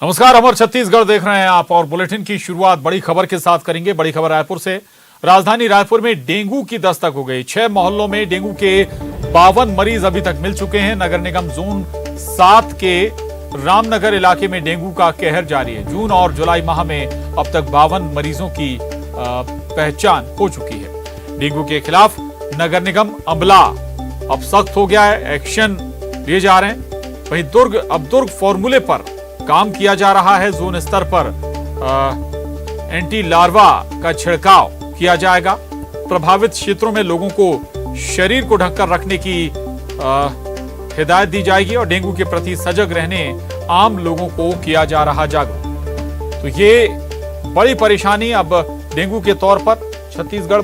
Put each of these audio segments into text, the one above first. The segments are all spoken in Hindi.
नमस्कार, अमर छत्तीसगढ़ देख रहे हैं आप और बुलेटिन की शुरुआत बड़ी खबर के साथ करेंगे। बड़ी खबर रायपुर से। राजधानी रायपुर में डेंगू की दस्तक हो गई। 6 मोहल्लों में डेंगू के 52 मरीज अभी तक मिल चुके हैं। नगर निगम जोन 7 के रामनगर इलाके में डेंगू का कहर जारी है। जून और जुलाई माह में अब तक 52 मरीजों की पहचान हो चुकी है। डेंगू के खिलाफ नगर निगम अमला अब सख्त हो गया है, एक्शन लिए जा रहे हैं। वहीं दुर्ग फॉर्मूले पर काम किया जा रहा है। जोन स्तर पर एंटी लार्वा का छिड़काव किया जाएगा। प्रभावित क्षेत्रों में लोगों को शरीर को ढककर रखने की हिदायत दी जाएगी और डेंगू के प्रति सजग रहने आम लोगों को किया जा रहा जागरूक। तो ये बड़ी परेशानी अब डेंगू के तौर पर छत्तीसगढ़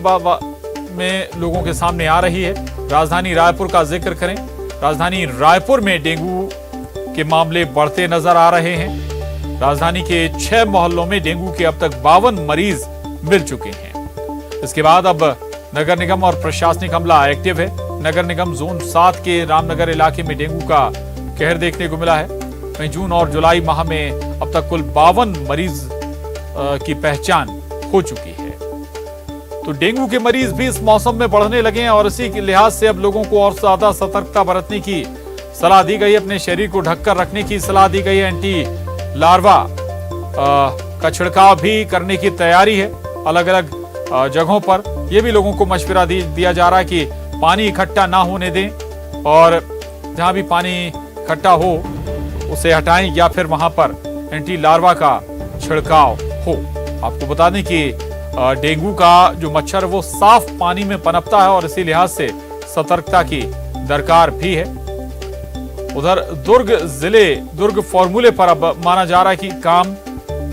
में लोगों के सामने आ रही है। राजधानी रायपुर का जिक्र करें। राजधानी रायपुर में डेंगू के मामले बढ़ते नजर आ रहे हैं। राजधानी के 6 मोहल्लों में डेंगू के अब तक 52 मरीज मिल चुके हैं। इसके बाद अब नगर निगम और प्रशासनिक अमला एक्टिव है। नगर निगम जोन 7 के रामनगर इलाके में डेंगू का कहर देखने को मिला है। वहीं जून और जुलाई माह में अब तक कुल 52 मरीज की पहचान हो चुकी है। तो डेंगू के मरीज भी इस मौसम में बढ़ने लगे हैं और इसी के लिहाज से अब लोगों को और ज्यादा सतर्कता बरतने की सलाह दी गई। अपने शरीर को ढककर रखने की सलाह दी गई है। एंटी लार्वा का छिड़काव भी करने की तैयारी है। अलग अलग जगहों पर यह भी लोगों को मशवरा दिया जा रहा है कि पानी इकट्ठा ना होने दें और जहां भी पानी इकट्ठा हो उसे हटाएं या फिर वहां पर एंटी लार्वा का छिड़काव हो। आपको बता दें कि डेंगू का जो मच्छर वो साफ पानी में पनपता है और इसी लिहाज से सतर्कता की दरकार भी है। उधर दुर्ग फॉर्मूले पर अब माना जा रहा है कि काम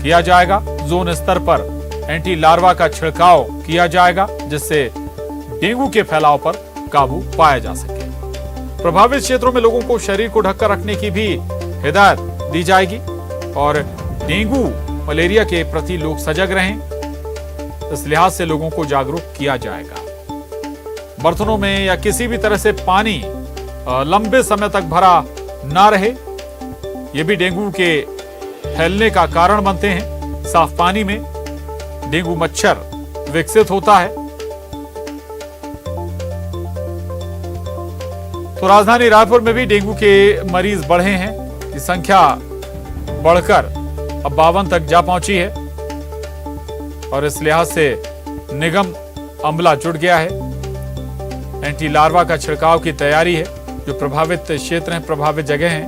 किया जाएगा। जोन स्तर पर एंटी लार्वा का छिड़काव किया जाएगा जिससे डेंगू के फैलाव पर काबू पाया जा सके। प्रभावित क्षेत्रों में लोगों को शरीर को ढककर रखने की भी हिदायत दी जाएगी और डेंगू मलेरिया के प्रति लोग सजग रहें, इस लिहाज से लोगों को जागरूक किया जाएगा। बर्तनों में या किसी भी तरह से पानी लंबे समय तक भरा ना रहे, ये भी डेंगू के फैलने का कारण बनते हैं। साफ पानी में डेंगू मच्छर विकसित होता है। तो राजधानी रायपुर में भी डेंगू के मरीज बढ़े हैं। की संख्या बढ़कर अब 52 तक जा पहुंची है और इस लिहाज से निगम अमला जुट गया है। एंटी लार्वा का छिड़काव की तैयारी है। जो प्रभावित क्षेत्र हैं, प्रभावित जगह हैं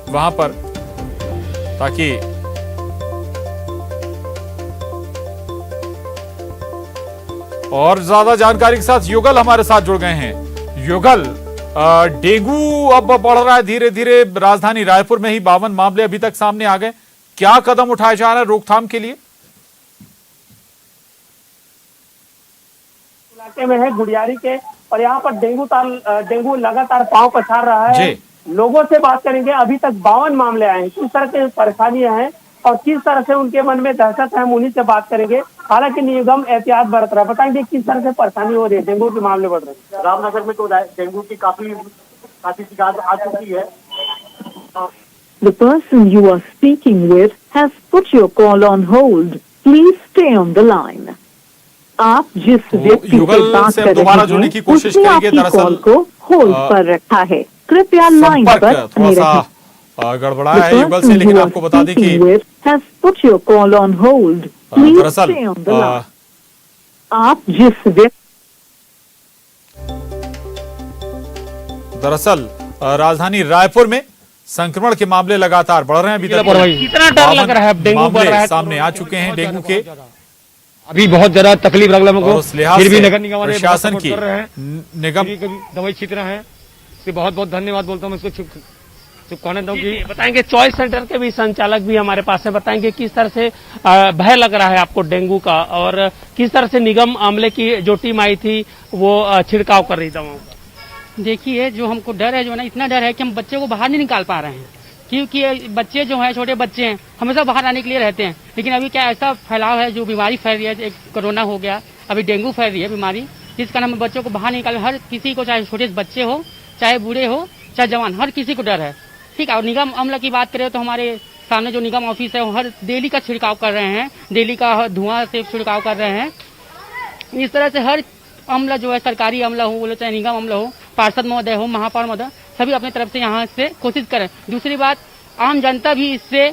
वहां पर, ताकि और ज्यादा जानकारी के साथ युगल हमारे साथ जुड़ गए हैं। युगल, डेंगू अब बढ़ रहा है धीरे धीरे। राजधानी रायपुर में ही 52 मामले अभी तक सामने आ गए। क्या कदम उठाए जा रहे हैं रोकथाम के लिए? इलाके में है गुड़ियारी के और यहाँ पर डेंगू लगातार पांव पसार रहा है। लोगों से बात करेंगे। अभी तक 52 मामले आए हैं। किस तरह की परेशानियां हैं और किस तरह से उनके मन में दहशत है, हम उन्हीं से बात करेंगे। हालांकि निगम एहतियात बरत रहा है। बताएंगे किस तरह से परेशानी हो रही है, डेंगू के मामले बढ़ रहे हैं। रामनगर में तो डेंगू की काफी शिकायत आ चुकी है। The person you are speaking with has put your call on hold. Please stay on the line. आप जिस व्यक्ति से बात कर रहे हैं उसने आपकी कॉल को होल्ड पर रखा है। कृपया लाइन पर बने रहें। गड़बड़ा है युगल से, लेकिन आपको बता दें कि has put your call on hold. Please stay on the line. आप जिस व्यक्ति दरअसल राजधानी रायपुर में संक्रमण के मामले लगातार बढ़ रहे हैं। अभी तक कितना डर लग रहा है, डेंगू बढ़ रहा है, सामने आ चुके हैं डेंगू के। अभी बहुत ज्यादा तकलीफ लग रहा है। फिर भी नगर निगम प्रशासन की निगम दवाई छीट रहे हैं। इससे बहुत बहुत धन्यवाद बोलता हूँ। इसको चुप कहने दो कि बताएंगे। चॉइस सेंटर के भी संचालक भी हमारे पास है। बताएंगे किस तरह से भय लग रहा है आपको डेंगू का और किस तरह से निगम अमले की जो टीम आई थी वो छिड़काव कर रही दवाओं का। देखिए, जो हमको डर है, जो ना इतना डर है कि हम बच्चे को बाहर नहीं निकाल पा रहे हैं, क्योंकि बच्चे जो हैं, छोटे बच्चे हैं, हमेशा बाहर आने के लिए रहते हैं। लेकिन अभी क्या ऐसा फैलाव है, जो बीमारी फैल रही है, एक कोरोना हो गया, अभी डेंगू फैल रही है बीमारी, जिस कारण हम बच्चों को बाहर निकाल, हर किसी को, चाहे छोटे बच्चे हो, चाहे बूढ़े हो, चाहे जवान, हर किसी को डर है। ठीक है। और निगम अम्ल की बात करें तो हमारे सामने जो निगम ऑफिस है वो हर डेली का छिड़काव कर रहे हैं, डेली का धुआं से छिड़काव कर रहे हैं। इस तरह से हर अम्ल जो है, सरकारी अम्ल हो बोले चाहे निगम अम्ल हो, पार्षद महोदय हो, महापौर महोदय, सभी अपनी तरफ से यहाँ से कोशिश करें। दूसरी बात, आम जनता भी इससे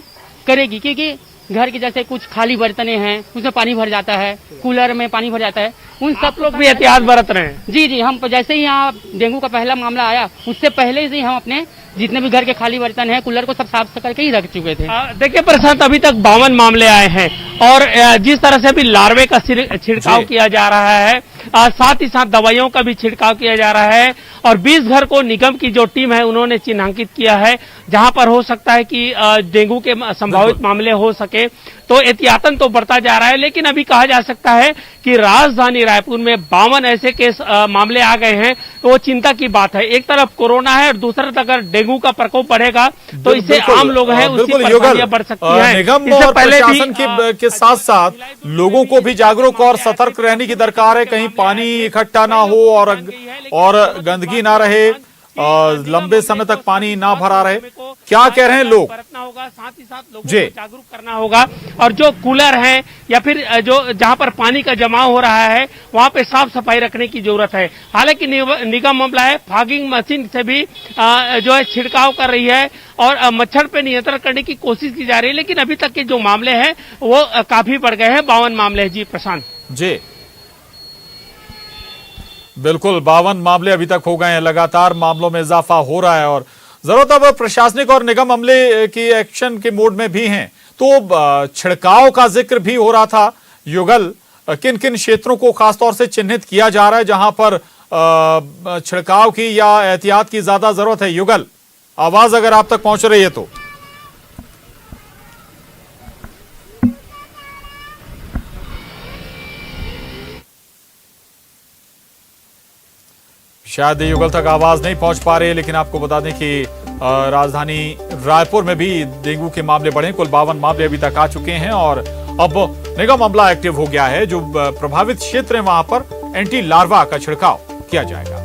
करेगी, क्योंकि घर के जैसे कुछ खाली बर्तने हैं उसमें पानी भर जाता है, कूलर में पानी भर जाता है, उन सब लोग भी एहतियात बरत रहे हैं। जी, हम जैसे ही यहाँ डेंगू का पहला मामला आया उससे पहले से ही हम अपने जितने भी घर के खाली बर्तन हैं, कूलर को सब साफ करके ही रख चुके थे। देखिए प्रशांत, अभी तक 52 मामले आए हैं और जिस तरह से अभी लार्वे का छिड़काव किया जा रहा है, साथ ही साथ दवाइयों का भी छिड़काव किया जा रहा है और 20 घर को निगम की जो टीम है उन्होंने चिन्हांकित किया है जहां पर हो सकता है कि डेंगू के संभावित मामले हो सके, तो एहतियातन तो बढ़ता जा रहा है। लेकिन अभी कहा जा सकता है कि राजधानी रायपुर में 52 ऐसे केस मामले आ गए हैं, तो वो चिंता की बात है। एक तरफ कोरोना है और दूसरी तरफ अगर डेंगू का प्रकोप बढ़ेगा तो इससे आम लोग हैं उसकी परेशानियां बढ़ सकती हैं। निगम और प्रशासन के साथ साथ लोगों को भी जागरूक और सतर्क रहने की दरकार है, कहीं पानी इकट्ठा ना हो और गंदगी ना रहे, लंबे समय तक पानी ना भरा रहे। क्या कह रहे हैं लोग? बरतना होगा, साथ ही साथ लोगों को जागरूक करना होगा और जो कूलर है या फिर जो जहां पर पानी का जमाव हो रहा है वहां पे साफ सफाई रखने की जरूरत है। हालांकि निगम मामला है, फॉगिंग मशीन से भी जो है छिड़काव कर रही है और मच्छर पे नियंत्रण करने की कोशिश की जा रही है, लेकिन अभी तक के जो मामले हैं वो काफी बढ़ गए हैं। 52 मामले हैं। जी प्रशांत जी, बिल्कुल 52 मामले अभी तक हो गए हैं, लगातार मामलों में इजाफा हो रहा है और जरूरत अब प्रशासनिक और निगम अमले की एक्शन के मोड में भी हैं। तो छिड़काव का जिक्र भी हो रहा था। युगल, किन किन क्षेत्रों को खासतौर से चिन्हित किया जा रहा है जहां पर छिड़काव की या एहतियात की ज्यादा जरूरत है? युगल, आवाज अगर आप तक पहुंच रही है तो। शायद युगल तक आवाज नहीं पहुंच पा रही है, लेकिन आपको बता दें कि राजधानी रायपुर में भी डेंगू के मामले बढ़े, कुल 52 मामले अभी तक आ चुके हैं और अब निगम अमला एक्टिव हो गया है। जो प्रभावित क्षेत्र है वहां पर एंटी लार्वा का छिड़काव किया जाएगा।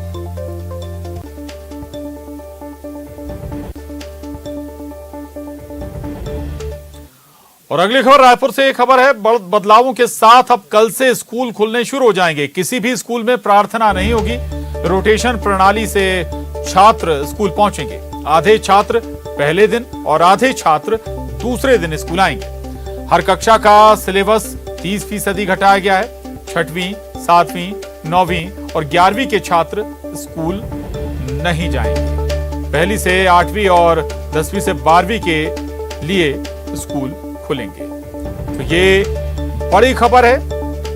और अगली खबर रायपुर से एक खबर है, बदलावों के साथ अब कल से स्कूल खुलने शुरू हो जाएंगे। किसी भी स्कूल में प्रार्थना नहीं होगी, रोटेशन प्रणाली से छात्र स्कूल पहुंचेंगे। आधे छात्र पहले दिन और आधे छात्र दूसरे दिन स्कूल आएंगे। हर कक्षा का सिलेबस 30% घटाया गया है। 6वीं, 7वीं, 9वीं और 11वीं के छात्र स्कूल नहीं जाएंगे। पहली से 8वीं और 10वीं से 12वीं के लिए स्कूल खुलेंगे। तो ये बड़ी खबर है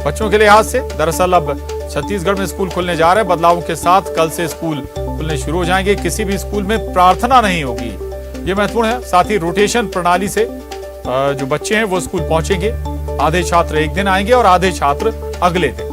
बच्चों के लिहाज से। दरअसल अब छत्तीसगढ़ में स्कूल खुलने जा रहे हैं। बदलावों के साथ कल से स्कूल खुलने शुरू हो जाएंगे। किसी भी स्कूल में प्रार्थना नहीं होगी, ये महत्वपूर्ण है। साथ ही रोटेशन प्रणाली से जो बच्चे हैं वो स्कूल पहुंचेंगे। आधे छात्र एक दिन आएंगे और आधे छात्र अगले दिन।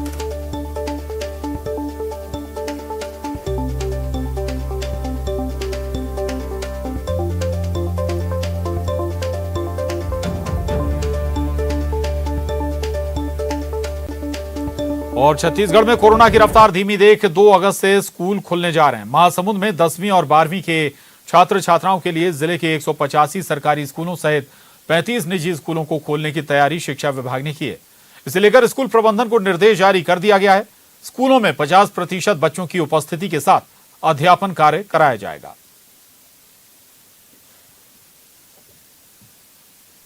और छत्तीसगढ़ में कोरोना की रफ्तार धीमी देख 2 अगस्त से स्कूल खुलने जा रहे हैं। महासमुंद में 10वीं और 12वीं के छात्र छात्राओं के लिए जिले के 185 सरकारी स्कूलों सहित 35 निजी स्कूलों को खोलने की तैयारी शिक्षा विभाग ने की है। इसे लेकर स्कूल प्रबंधन को निर्देश जारी कर दिया गया है। स्कूलों में 50% बच्चों की उपस्थिति के साथ अध्यापन कार्य कराया जाएगा।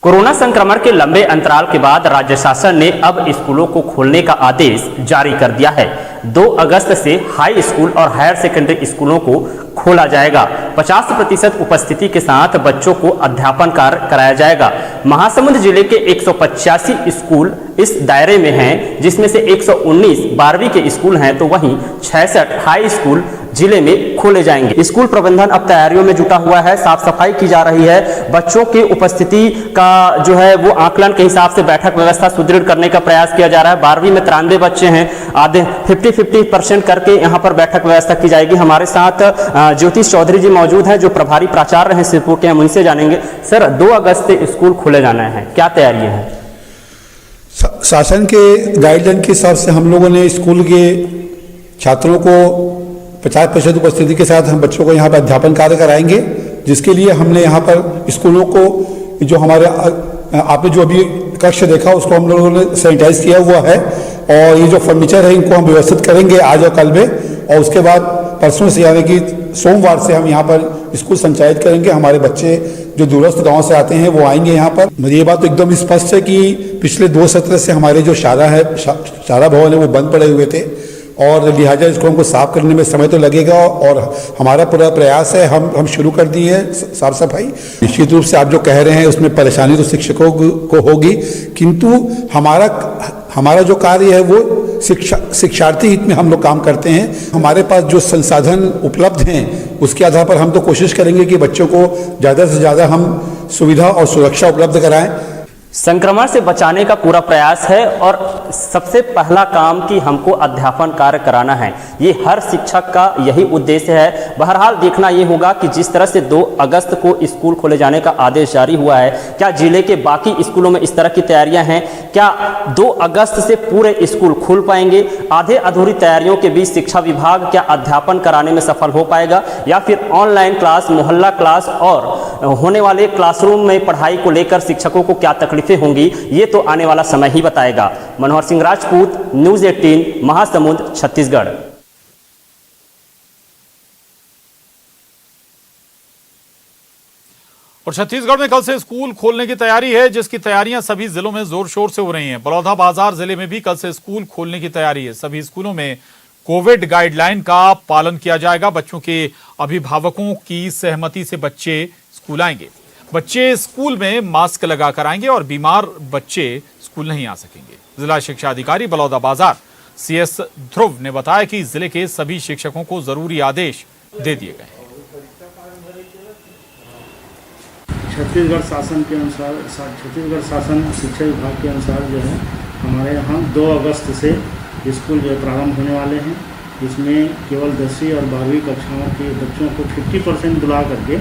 कोरोना संक्रमण के लंबे अंतराल के बाद राज्य शासन ने अब स्कूलों को खोलने का आदेश जारी कर दिया है। 2 अगस्त से हाई स्कूल और हायर सेकेंडरी स्कूलों को खोला जाएगा। 50% उपस्थिति के साथ बच्चों को अध्यापन कार्य कराया जाएगा। महासमुंद जिले के 185 स्कूल इस दायरे में हैं, जिसमें से 119 12वीं के स्कूल हैं, तो वहीं 66 हाई स्कूल जिले में खोले जाएंगे। स्कूल प्रबंधन अब तैयारियों में जुटा हुआ है। साफ सफाई की जा रही है। बच्चों की उपस्थिति का जो है वो आकलन के हिसाब से बैठक व्यवस्था सुदृढ़ करने का प्रयास किया जा रहा है। 12वीं में 93 बच्चे हैं, आधे 50% करके यहाँ पर बैठक व्यवस्था की जाएगी। हमारे साथ ज्योतिष चौधरी जी मौजूद हैं, जो प्रभारी प्राचार्य हैं सिरपुर के। हम उनसे जानेंगे, सर 2 अगस्त से स्कूल खोले जाना है, क्या तैयारी है? शासन के गाइडलाइन के हिसाब से हम लोगों ने स्कूल के छात्रों को 50% उपस्थिति के साथ हम बच्चों को यहाँ पर अध्यापन कार्य कराएंगे। जिसके लिए हमने यहाँ पर स्कूलों को जो हमारे आपने जो अभी कक्ष देखा उसको हम लोगों ने सैनिटाइज किया हुआ है, और ये जो फर्नीचर है इनको हम व्यवस्थित करेंगे आज और कल में, और उसके बाद परसों से यानी कि सोमवार से हम यहाँ पर स्कूल संचालित करेंगे। हमारे बच्चे जो दूरस्थ गांव से आते हैं वो आएंगे यहाँ पर। मुझे ये बात तो एकदम स्पष्ट है कि पिछले 2 सत्र से हमारे जो शाला भवन है वो बंद पड़े हुए थे, और लिहाजा इसको हमको साफ करने में समय तो लगेगा, और हमारा पूरा प्रयास है, हम शुरू कर दी है साफ सफाई। निश्चित रूप से आप जो कह रहे हैं उसमें परेशानी तो शिक्षकों को होगी, किंतु हमारा जो कार्य है वो शिक्षार्थी हित में हम लोग काम करते हैं। हमारे पास जो संसाधन उपलब्ध हैं उसके आधार पर हम तो कोशिश करेंगे कि बच्चों को ज़्यादा से ज़्यादा हम सुविधा और सुरक्षा उपलब्ध कराएं। संक्रमण से बचाने का पूरा प्रयास है, और सबसे पहला काम कि हमको अध्यापन कार्य कराना है। ये हर शिक्षक का यही उद्देश्य है। बहरहाल देखना ये होगा कि जिस तरह से 2 अगस्त को स्कूल खोले जाने का आदेश जारी हुआ है, क्या जिले के बाकी स्कूलों में इस तरह की तैयारियां हैं? क्या 2 अगस्त से पूरे स्कूल खुल पाएंगे? आधे अधूरी तैयारियों के बीच शिक्षा विभाग क्या अध्यापन कराने में सफल हो पाएगा, या फिर ऑनलाइन क्लास, मोहल्ला क्लास और होने वाले क्लासरूम में पढ़ाई को लेकर शिक्षकों को क्या तकलीफें होंगी, ये तो आने वाला समय ही बताएगा। मनोहर सिंह राजपूत, न्यूज़ 18, महासमुंद, छत्तीसगढ़। और छत्तीसगढ़ में कल से स्कूल खोलने की तैयारी है, जिसकी तैयारियां सभी जिलों में जोर शोर से हो रही हैं। बलौदाबाजार जिले में भी कल से स्कूल खोलने की तैयारी है। सभी स्कूलों में कोविड गाइडलाइन का पालन किया जाएगा। बच्चों के अभिभावकों की सहमति से बच्चे स्कूल आएंगे। बच्चे स्कूल में मास्क लगाकर आएंगे और बीमार बच्चे स्कूल नहीं आ सकेंगे। जिला शिक्षा अधिकारी बलौदाबाजार CS ध्रुव ने बताया कि जिले के सभी शिक्षकों को जरूरी आदेश दे दिए गए। छत्तीसगढ़ शासन के अनुसार, छत्तीसगढ़ शासन शिक्षा विभाग के अनुसार जो है हमारे यहाँ 2 अगस्त से स्कूल जो प्रारंभ होने वाले हैं। इसमें केवल 10वीं और 12वीं कक्षाओं के बच्चों को 50% बुला करके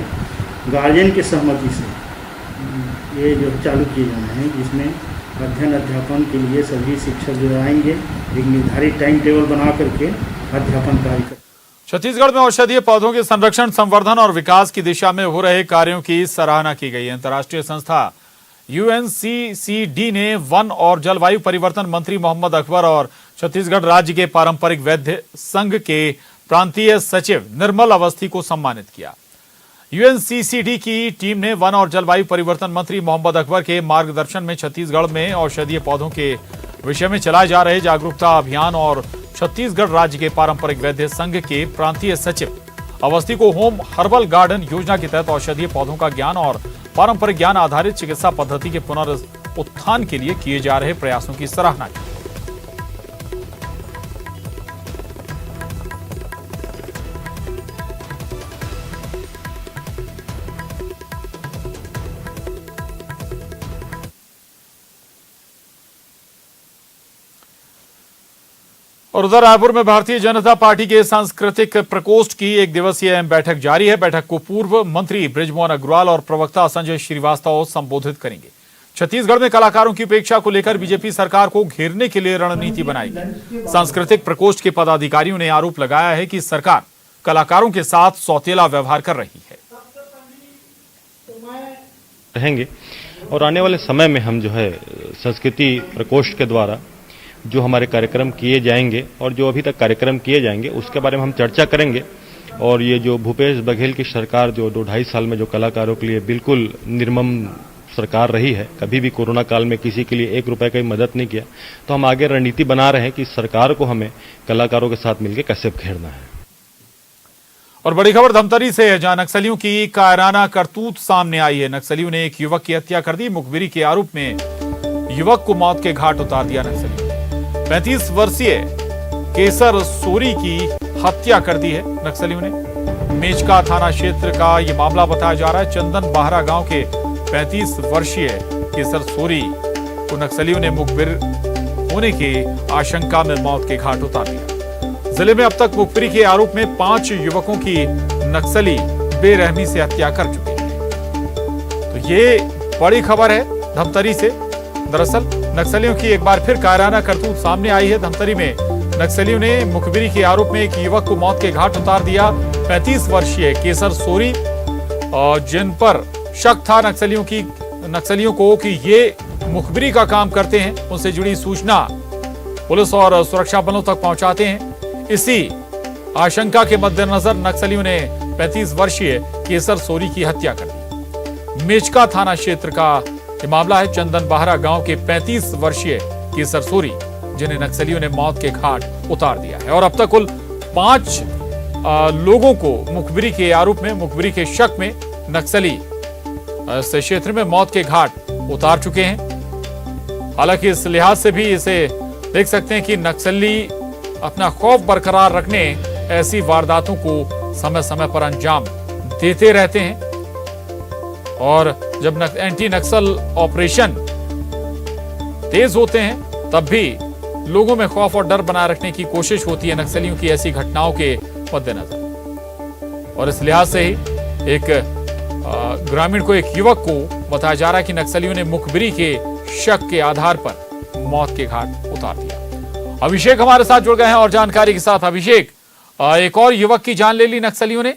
गार्जियन की सहमति से ये जो चालू किए जाने हैं, जिसमें अध्ययन अध्यापन के लिए सभी शिक्षक जो आएंगे एक निर्धारित टाइम टेबल बना करके अध्यापन कार्य करेंगे। छत्तीसगढ़ में औषधीय पौधों के संरक्षण, संवर्धन और विकास की दिशा में हो रहे कार्यों की सराहना की गई। अंतर्राष्ट्रीय संस्था UNCCD ने वन और जलवायु परिवर्तन मंत्री मोहम्मद अकबर और छत्तीसगढ़ राज्य के पारंपरिक वैद्य संघ के प्रांतीय सचिव निर्मल अवस्थी को सम्मानित किया। UNCCD की टीम ने वन और जलवायु परिवर्तन मंत्री मोहम्मद अकबर के मार्गदर्शन में छत्तीसगढ़ में औषधीय पौधों के विषय में चलाए जा रहे जागरूकता अभियान और छत्तीसगढ़ राज्य के पारंपरिक वैद्य संघ के प्रांतीय सचिव अवस्थी को होम हर्बल गार्डन योजना के तहत औषधीय पौधों का ज्ञान और पारंपरिक ज्ञान आधारित चिकित्सा पद्धति के पुनरुत्थान के लिए किए जा रहे प्रयासों की सराहना की। और उधर रायपुर में भारतीय जनता पार्टी के सांस्कृतिक प्रकोष्ठ की 1 दिवसीय बैठक जारी है। बैठक को पूर्व मंत्री बृजमोहन अग्रवाल और प्रवक्ता संजय श्रीवास्तव संबोधित करेंगे। छत्तीसगढ़ में कलाकारों की उपेक्षा को लेकर बीजेपी सरकार को घेरने के लिए रणनीति बनाएगी। सांस्कृतिक प्रकोष्ठ के पदाधिकारियों ने आरोप लगाया है कि सरकार कलाकारों के साथ सौतेला व्यवहार कर रही है। रहेंगे और आने वाले समय में हम जो है संस्कृति प्रकोष्ठ के द्वारा जो हमारे कार्यक्रम किए जाएंगे और जो अभी तक कार्यक्रम किए जाएंगे उसके बारे में हम चर्चा करेंगे। और ये जो भूपेश बघेल की सरकार जो 2-2.5 साल में जो कलाकारों के लिए बिल्कुल निर्मम सरकार रही है, कभी भी कोरोना काल में किसी के लिए 1 रुपए की मदद नहीं किया, तो हम आगे रणनीति बना रहे हैं कि सरकार को हमें कलाकारों के साथ मिलकर कैसे घेरना है। और बड़ी खबर धमतरी से है, जहां नक्सलियों की कायराना करतूत सामने आई है। नक्सलियों ने एक युवक की हत्या कर दी। मुखबिरी के आरोप में युवक को मौत के घाट उतार दिया नक्सलियों। 35 वर्षीय केसर सोरी की हत्या कर दी है नक्सलियों ने। मेचका थाना क्षेत्र का यह मामला बताया जा रहा है। चंदन बाहरा गांव के 35 वर्षीय केसर सोरी को नक्सलियों ने मुखबिर होने की आशंका में मौत के घाट उतार दिया। जिले में अब तक मुखबिरी के आरोप में 5 युवकों की नक्सली बेरहमी से हत्या कर चुके हैं। तो ये बड़ी खबर है धमतरी से। दरअसल नक्सलियों की एक बार फिर कायराना करतूत सामने आई है। धमतरी में नक्सलियों ने मुखबिरी के आरोप में एक युवक को मौत के घाट उतार दिया। 35 वर्षीय केसर सोरी जिन पर शक था नक्सलियों को कि ये मुखबिरी का काम करते हैं, उनसे जुड़ी सूचना पुलिस और सुरक्षा बलों तक पहुंचाते हैं। इसी आशंका के मद्देनजर नक्सलियों ने 35 वर्षीय केसर सोरी की हत्या कर दी। मेचका थाना क्षेत्र का ये मामला है। चंदन बाहरा गांव के 35 वर्षीय केसर सोरी, जिन्हें नक्सलियों ने मौत के घाट उतार दिया है और अब तक कुल 5 लोगों को मुखबिरी के आरोप में, मुखबिरी के शक में नक्सली इस क्षेत्र में मौत के घाट उतार चुके हैं। हालांकि इस लिहाज से भी इसे देख सकते हैं कि नक्सली अपना खौफ बरकरार रखने ऐसी वारदातों को समय समय पर अंजाम देते रहते हैं और जब एंटी नक्सल ऑपरेशन तेज होते हैं तब भी लोगों में खौफ और डर बनाए रखने की कोशिश होती है नक्सलियों की ऐसी घटनाओं के मद्देनजर। और इस लिहाज से ही एक ग्रामीण को, एक युवक को बताया जा रहा है कि नक्सलियों ने मुखबिरी के शक के आधार पर मौत के घाट उतार दिया। अभिषेक हमारे साथ जुड़ गए हैं और जानकारी के साथ। अभिषेक, एक और युवक की जान ले ली नक्सलियों ने।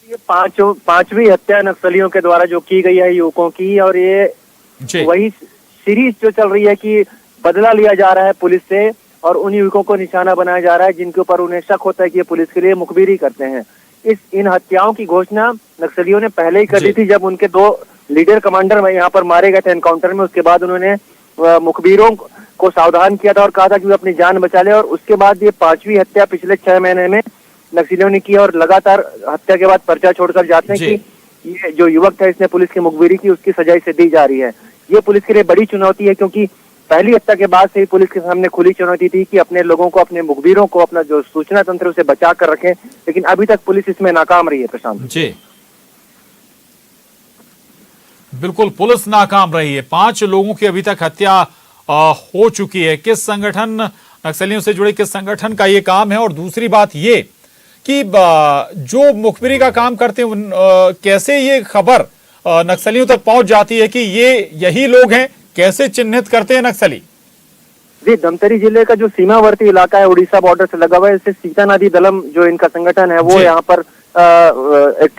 ये पांचवी हत्या नक्सलियों के द्वारा जो की गई है युवकों की, और ये वही सीरीज जो चल रही है कि बदला लिया जा रहा है पुलिस से और उन युवकों को निशाना बनाया जा रहा है जिनके ऊपर उन्हें शक होता है कि ये पुलिस के लिए मुखबिरी करते हैं। इन हत्याओं की घोषणा नक्सलियों ने पहले ही कर दी थी जब उनके 2 लीडर कमांडर में यहाँ पर मारे गए थे एनकाउंटर में। उसके बाद उन्होंने मुखबिरों को सावधान किया था और कहा था कि वे अपनी जान बचा ले। और उसके बाद ये 5वीं हत्या पिछले 6 महीने में नक्सलियों ने की और लगातार हत्या के बाद पर्चा छोड़कर जाते हैं कि ये जो युवक था इसने पुलिस की मुखबिरी की, उसकी सजा इसे दी जा रही है। ये पुलिस के लिए बड़ी चुनौती है क्योंकि पहली हत्या के बाद से ही पुलिस के सामने खुली चुनौती थी कि अपने लोगों को, अपने मुखबिरों को, अपना जो सूचना तंत्र उसे बचा कर रखें, लेकिन अभी तक पुलिस इसमें नाकाम रही है। प्रशांत जी, बिल्कुल पुलिस नाकाम रही है। 5 लोगों की अभी तक हत्या हो चुकी है। किस संगठन, नक्सलियों से जुड़े किस संगठन का ये काम है? और दूसरी बात ये कि जो मुखबिरी का काम करते हैं कैसे ये खबर नक्सलियों तक पहुंच जाती है कि ये यही लोग हैं? कैसे चिन्हित करते हैं नक्सली? जी, धमतरी जिले का जो सीमावर्ती इलाका है उड़ीसा बॉर्डर से लगा हुआ है, इससे सीता नदी दलम जो इनका संगठन है वो यहाँ पर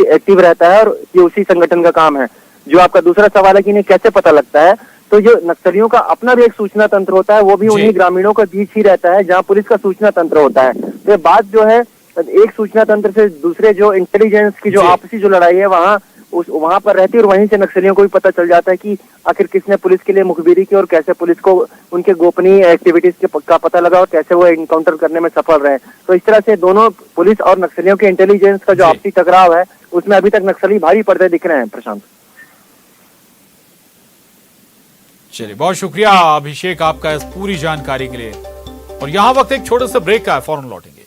एक्टिव रहता है और ये उसी संगठन का काम है। जो आपका दूसरा सवाल है कि इन्हें कैसे पता लगता है, तो जो नक्सलियों का अपना भी एक सूचना तंत्र होता है, वो भी उन्हीं ग्रामीणों के बीच ही रहता है जहाँ पुलिस का सूचना तंत्र होता है। तो ये बात जो है एक सूचना तंत्र से दूसरे जो इंटेलिजेंस की जो आपसी जो लड़ाई है वहां पर रहती है और वहीं से नक्सलियों को भी पता चल जाता है कि आखिर किसने पुलिस के लिए मुखबिरी की और कैसे पुलिस को उनके गोपनीय एक्टिविटीज का पता लगा और कैसे वो एनकाउंटर करने में सफल रहे। तो इस तरह से दोनों पुलिस और नक्सलियों के इंटेलिजेंस का जो आपसी टकराव है उसमें अभी तक नक्सली भारी पड़ते दिख रहे हैं। प्रशांत, चलिए, बहुत शुक्रिया अभिषेक आपका इस पूरी जानकारी के लिए। और यहां वक्त एक छोटे से ब्रेक का है, फौरन लौटेंगे।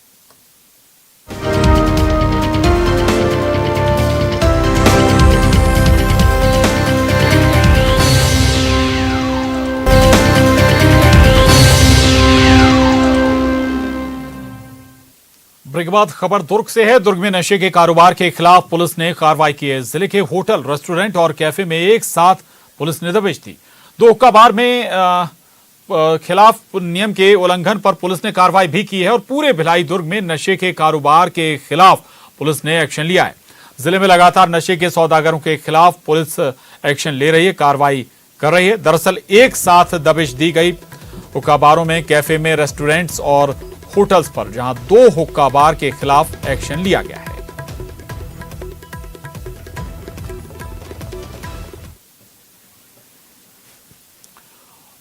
ब्रेक के बाद खबर दुर्ग से है। दुर्ग में नशे के कारोबार के खिलाफ पुलिस ने कार्रवाई की है। जिले के होटल, रेस्टोरेंट और कैफे में एक साथ पुलिस ने दबिश दी। 2 हुक्का बार में खिलाफ नियम के उल्लंघन पर पुलिस ने कार्रवाई भी की है और पूरे भिलाई दुर्ग में नशे के कारोबार के खिलाफ पुलिस ने एक्शन लिया है। जिले में लगातार नशे के सौदागरों के खिलाफ पुलिस एक्शन ले रही है, कार्रवाई कर रही है। दरअसल एक साथ दबिश दी गई हुक्का बारों में, कैफे में, रेस्टोरेंट्स और होटल्स पर, जहां 2 हुक्का बार के खिलाफ एक्शन लिया गया है।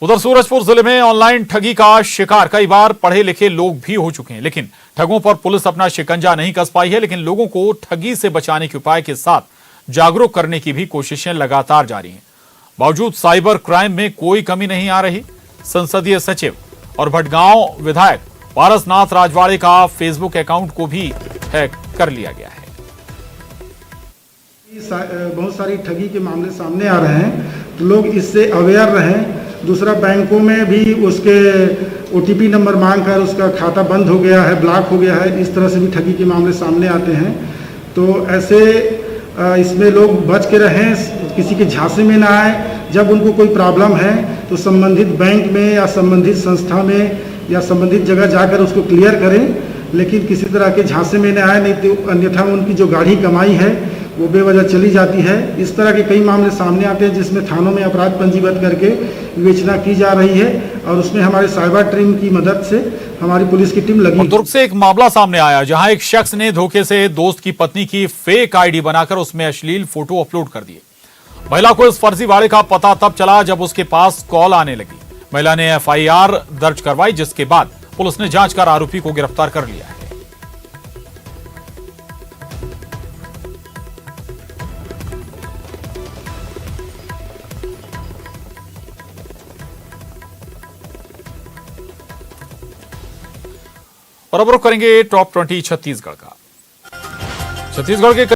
उधर सूरजपुर जिले में ऑनलाइन ठगी का शिकार कई बार पढ़े लिखे लोग भी हो चुके हैं, लेकिन ठगों पर पुलिस अपना शिकंजा नहीं कस पाई है। लेकिन लोगों को ठगी से बचाने के उपाय के साथ जागरूक करने की भी कोशिशें लगातार जारी हैं। बावजूद साइबर क्राइम में कोई कमी नहीं आ रही। संसदीय सचिव और भटगांव विधायक पारसनाथ राजवाड़े का फेसबुक अकाउंट को भी हैक कर लिया गया है। बहुत सारी ठगी के मामले सामने आ रहे हैं, तो लोग इससे अवेयर रहें। दूसरा, बैंकों में भी उसके OTP नंबर मांगकर उसका खाता बंद हो गया है, ब्लॉक हो गया है, इस तरह से भी ठगी के मामले सामने आते हैं। तो ऐसे इसमें लोग बच के रहें, किसी के झांसे में ना आए। जब उनको कोई प्रॉब्लम है तो संबंधित बैंक में या संबंधित संस्था में या संबंधित जगह जाकर उसको क्लियर करें। लेकिन किसी तरह के झांसे में न आए, नहीं तो अन्यथा उनकी जो गाढ़ी कमाई है वो बेवजह चली जाती है। इस तरह के कई मामले सामने आते हैं जिसमें थानों में अपराध पंजीबद्ध करके विवेचना की जा रही है और उसमें हमारे साइबर टीम की मदद से हमारी पुलिस की टीम लगी। दुर्ग से एक मामला सामने आया जहां एक शख्स ने धोखे से दोस्त की पत्नी की फेक आईडी बनाकर उसमें अश्लील फोटो अपलोड कर दिए। महिला को इस फर्जीवाड़े का पता तब चला जब उसके पास कॉल आने लगी। महिला ने FIR दर्ज करवाई, जिसके बाद पुलिस ने जांच कर आरोपी को गिरफ्तार कर लिया है। और अब रुख करेंगे टॉप 20 छत्तीसगढ़ का। छत्तीसगढ़ के